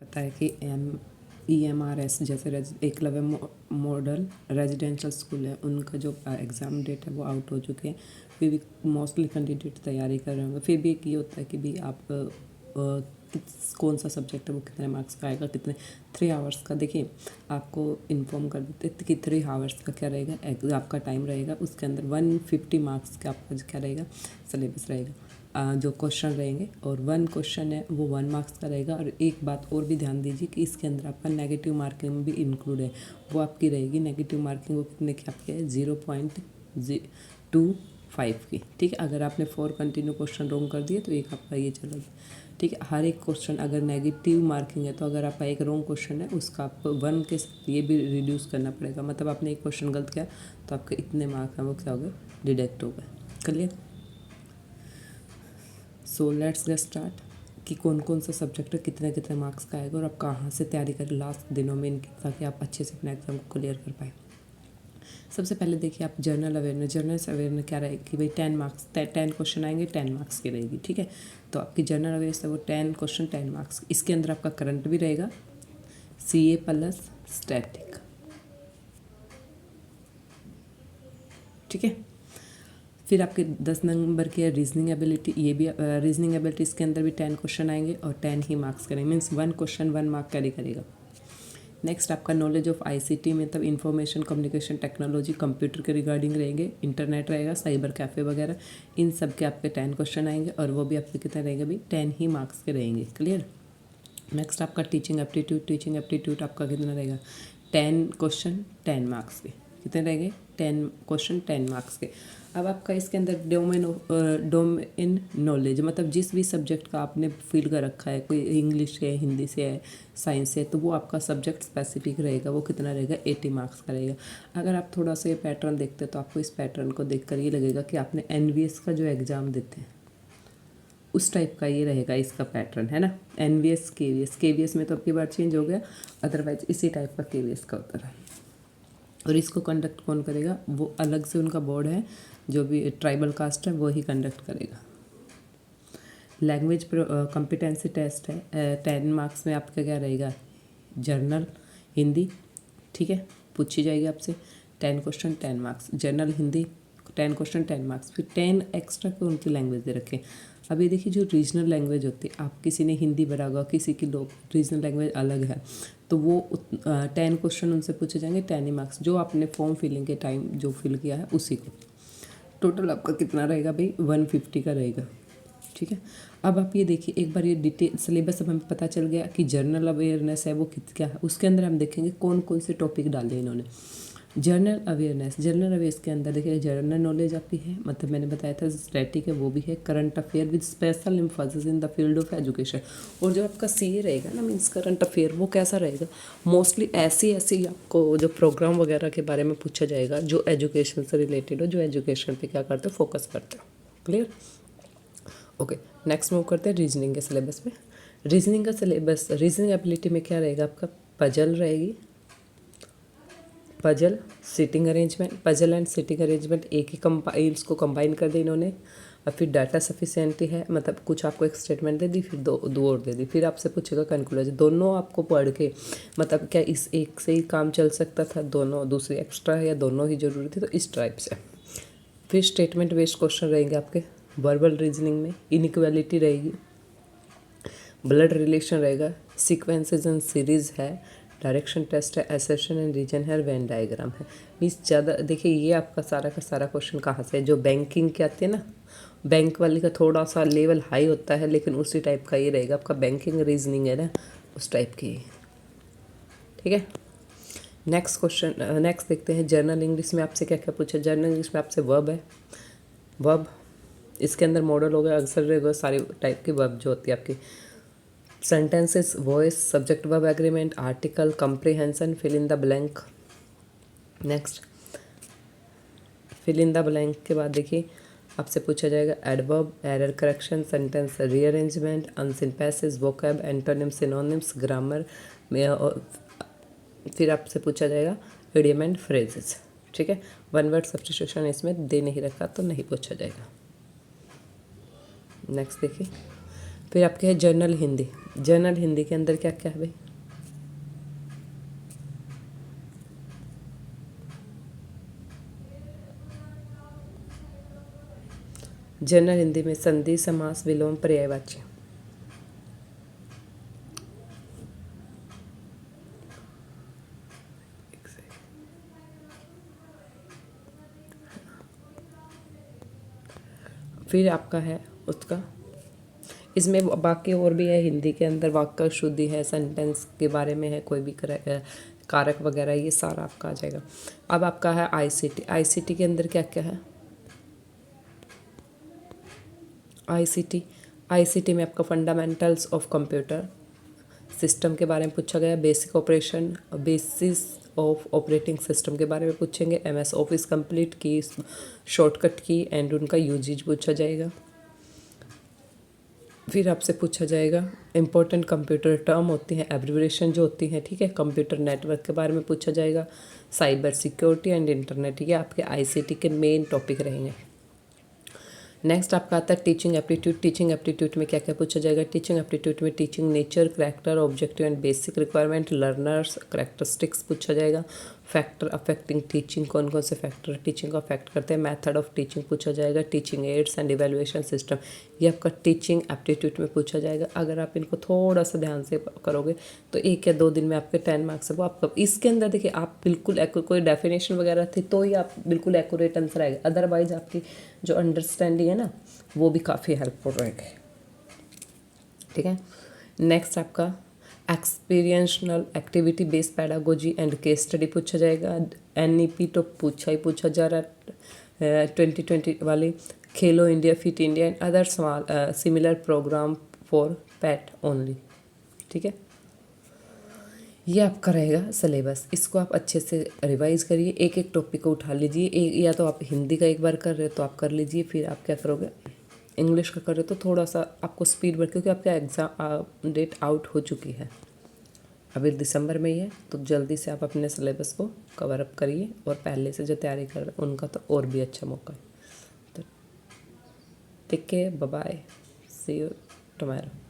पता है कि EMRS जैसे एकलव्य मॉडल रेजिडेंशियल स्कूल है, उनका जो एग्ज़ाम डेट है वो आउट हो चुके हैं। फिर भी मोस्टली कैंडिडेट तैयारी कर रहे होंगे। फिर भी एक ये होता है कि भी आप कौन सा सब्जेक्ट है वो कितने मार्क्स का आएगा, कितने 3 आवर्स का। देखिए आपको इन्फॉर्म कर देते कि 3 आवर्स का क्या रहेगा, आपका टाइम रहेगा। उसके अंदर 150 मार्क्स का आपका क्या रहेगा, सिलेबस रहेगा, जो क्वेश्चन रहेंगे। और 1 क्वेश्चन है वो 1 मार्क्स का रहेगा। और एक बात और भी ध्यान दीजिए कि इसके अंदर आपका नेगेटिव मार्किंग भी इंक्लूड है, वो आपकी रहेगी। नेगेटिव मार्किंग वो कितने की आपकी है, 0.25 की। ठीक है, अगर आपने 4 कंटिन्यू क्वेश्चन रॉन्ग कर दिए तो एक आपका ये चलेगा। ठीक है, हर एक क्वेश्चन अगर नेगेटिव मार्किंग है तो अगर आपका एक रॉन्ग क्वेश्चन है उसका आपको 1 के साथ ये भी रिड्यूस करना पड़ेगा। मतलब आपने एक क्वेश्चन गलत किया तो आपके इतने मार्क्स हैं वो क्या हो गए, डिडक्ट हो गए। Clear. So let's get start कि कौन कौन सा सब्जेक्ट है, कितने कितने मार्क्स का आएगा और आप कहाँ से तैयारी करें लास्ट दिनों में इनकी, ताकि आप अच्छे से अपने एग्जाम को क्लियर कर पाए। सबसे पहले देखिए आप जनरल अवेयरनेस क्या रहेगी कि भाई 10 मार्क्स 10 क्वेश्चन आएंगे, 10 मार्क्स की रहेगी। ठीक है, तो आपकी जनरल अवेयरनेस है वो 10 क्वेश्चन 10 मार्क्स। इसके अंदर आपका करंट भी रहेगा, CA प्लस स्टैटिक। ठीक है, फिर आपके 10 नंबर की है रीजनिंग एबिलिटी। ये भी रीजनिंग एबिलिटी इसके अंदर भी 10 क्वेश्चन आएंगे और 10 ही मार्क्स करेंगे, मीन्स 1 क्वेश्चन 1 मार्क कैरी करेगा। नेक्स्ट आपका नॉलेज ऑफ ICT मतलब इंफॉर्मेशन कम्युनिकेशन टेक्नोलॉजी, कंप्यूटर के रिगार्डिंग रहेंगे, इंटरनेट रहेगा, साइबर कैफ़े वगैरह, इन सब के आपके 10 क्वेश्चन आएंगे और वो भी आपके कितने रहेंगे भाई, 10 ही मार्क्स के रहेंगे। क्लियर। नेक्स्ट आपका टीचिंग एप्टीट्यूड आपका कितना रहेगा, 10 क्वेश्चन 10 मार्क्स के। कितने रहेंगे, 10 क्वेश्चन 10 मार्क्स के। अब आपका इसके अंदर डोमेन नॉलेज मतलब जिस भी सब्जेक्ट का आपने फील कर रखा है, कोई इंग्लिश है, हिंदी से है, साइंस से, तो वो आपका सब्जेक्ट स्पेसिफिक रहेगा, वो कितना रहेगा, 80 मार्क्स का रहेगा। अगर आप थोड़ा सा ये पैटर्न देखते हैं तो आपको इस पैटर्न को देखकर ये लगेगा कि आपने NVS का जो एग्ज़ाम देते हैं उस टाइप का ये रहेगा इसका पैटर्न, है ना। NVS KVS में तो अब की बार चेंज हो गया, अदरवाइज इसी टाइप का KVS का होता था। और इसको कंडक्ट कौन करेगा, वो अलग से उनका बोर्ड है, जो भी ट्राइबल कास्ट है वो ही कंडक्ट करेगा। लैंग्वेज कॉम्पिटेंसी टेस्ट है, 10 मार्क्स में आपका क्या रहेगा, जर्नल हिंदी। ठीक है, पूछी जाएगी आपसे 10 question 10 marks, journal Hindi 10 question 10 marks. फिर 10 एक्स्ट्रा को उनकी लैंग्वेज दे रखें। अब ये देखिए जो रीजनल लैंग्वेज होती है, आप किसी ने हिंदी भरा होगा, किसी की रीजनल लैंग्वेज अलग है, तो वो 10 क्वेश्चन उनसे पूछे जाएंगे, 10 ही मार्क्स, जो आपने फॉर्म फिलिंग के टाइम जो फिल किया है उसी को। टोटल आपका कितना रहेगा भाई, 150 का रहेगा। ठीक है, अब आप ये देखिए एक बार ये डिटेल सिलेबस अब हमें पता चल गया कि जनरल अवेयरनेस है वो क्या है। उसके अंदर हम देखेंगे कौन कौन से टॉपिक डाले इन्होंने। जनरल अवेयरनेस के अंदर देखिए जनरल नॉलेज आपकी है, मतलब मैंने बताया था स्टैटिक है वो भी है, current affair with special emphasis in the field of education. और जो आपका CA रहेगा ना, मीन्स करंट अफेयर, वो कैसा रहेगा, मोस्टली ऐसी आपको जो प्रोग्राम वगैरह के बारे में पूछा जाएगा जो एजुकेशन से रिलेटेड हो, जो एजुकेशन पे क्या करते हो, फोकस करते हो। क्लियर। ओके, नेक्स्ट मूव करते हैं रीजनिंग के सिलेबस पे। रीजनिंग का सिलेबस, रीजनिंग एबिलिटी में क्या रहेगा आपका, पजल रहेगी, puzzle puzzle and sitting arrangement एक ही कंपाइल्स को कंबाइन कर दी इन्होंने। और फिर डाटा सफिशिएंटी है, मतलब कुछ आपको एक स्टेटमेंट दे दी, फिर दो और दे दी, फिर आपसे पूछेगा कंक्लूजन। दोनों आपको पढ़ के मतलब क्या इस एक से ही काम चल सकता था, दोनों दूसरी एक्स्ट्रा है या दोनों ही जरूरी थी, तो इस टाइप से। फिर स्टेटमेंट बेस्ड क्वेश्चन रहेंगे आपके। वर्बल रीजनिंग में इनइक्वालिटी रहेगी, ब्लड रिलेशन रहेगा, सीक्वेंसेस एंड सीरीज है, डायरेक्शन टेस्ट है, एसेशन एंड रीजन है, वेन डायग्राम है। मीन्स ज़्यादा देखिए ये आपका सारा का सारा क्वेश्चन कहाँ से है, जो बैंकिंग के आते हैं ना, बैंक वाली का थोड़ा सा लेवल हाई होता है, लेकिन उसी टाइप का ये रहेगा आपका, बैंकिंग रीजनिंग है ना, उस टाइप की। ठीक है, नेक्स्ट देखते हैं जर्नल इंग्लिश में आपसे क्या क्या पूछा। जर्नल इंग्लिश में आपसे वर्ब है, वर्ब इसके अंदर मॉडल हो गया, अक्सर रहेगा सारी टाइप की वर्ब जो होती है आपकी। Sentences, voice, subject verb agreement, article, comprehension, fill in the blank. Next fill in the blank के बाद देखिए आपसे पूछा जाएगा adverb, error correction, sentence rearrangement, unseen passage, vocab, antonym, synonyms, grammar में। और फिर आपसे पूछा जाएगा इडियम एंड फ्रेजेस। ठीक है, वन वर्ड सब्स्टिट्यूशन इसमें दे नहीं रखा तो नहीं पूछा जाएगा। नेक्स्ट देखिए फिर आपके है जर्नल हिंदी। जर्नल हिंदी के अंदर क्या क्या है भाई? जनरल हिंदी में संधि, समास, विलोम, पर्यायवाची। फिर आपका है उसका, इसमें बाकी और भी है हिंदी के अंदर, वाक्य शुद्धि है, सेंटेंस के बारे में है, कोई भी कारक वगैरह, ये सारा आपका आ जाएगा। अब आपका है आईसीटी। आईसीटी के अंदर क्या क्या है? आईसीटी, आईसीटी में आपका फंडामेंटल्स ऑफ कंप्यूटर सिस्टम के बारे में पूछा गया, basic operation, basis of operating system के बारे में पूछेंगे, एमएस ऑफिस कंप्लीट की, शॉर्टकट की एंड उनका यूजेज पूछा जाएगा। फिर आपसे पूछा जाएगा इंपॉर्टेंट कंप्यूटर टर्म होती हैं, एब्रिविएशन जो होती हैं, ठीक है। कंप्यूटर नेटवर्क के बारे में पूछा जाएगा, साइबर सिक्योरिटी एंड इंटरनेट, ये आपके आईसीटी के मेन टॉपिक रहेंगे। नेक्स्ट आपका आता है टीचिंग एप्टीट्यूड। टीचिंग एप्टीट्यूड में क्या क्या पूछा जाएगा? टीचिंग एप्टीट्यूड में teaching nature, character, objective and basic requirement, learners, characteristics पूछा जाएगा। फैक्टर अफेक्टिंग टीचिंग, कौन कौन से फैक्टर टीचिंग को अफेक्ट करते हैं, मेथड ऑफ टीचिंग पूछा जाएगा। Teaching ads and evaluation system, ये आपका टीचिंग एप्टीट्यूड में पूछा जाएगा। अगर आप इनको थोड़ा सा ध्यान से करोगे तो 1 या 2 दिन में आपके 10 मार्क्स है वो आपका। इसके अंदर देखिए आप बिल्कुल कोई डेफिनेशन वगैरह थी तो ही आप बिल्कुल एक्यूरेट आंसर आएगा, अदरवाइज आपकी जो अंडरस्टैंडिंग है ना वो भी काफ़ी हेल्पफुल रहेगी, ठीक है। नेक्स्ट आपका experiential activity based pedagogy and case study पूछा जाएगा। एनईपी तो पूछा जा रहा है 2020 वाली। Khelo India, fit India and other similar program for pat only, ठीक है। ये आपका रहेगा सिलेबस, इसको आप अच्छे से रिवाइज करिए, एक एक टॉपिक को उठा लीजिए। या तो आप हिंदी का एक बार कर रहे हो तो आप कर लीजिए, फिर आप क्या करोगे इंग्लिश का कर रहे हो तो थोड़ा सा आपको स्पीड बढ़, क्योंकि आपका एग्ज़ाम डेट आउट हो चुकी है, अभी दिसंबर में ही है, तो जल्दी से आप अपने सिलेबस को कवर अप करिए। और पहले से जो तैयारी कर रहे हैं उनका तो और भी अच्छा मौका है। तो take care, bye bye, see you tomorrow.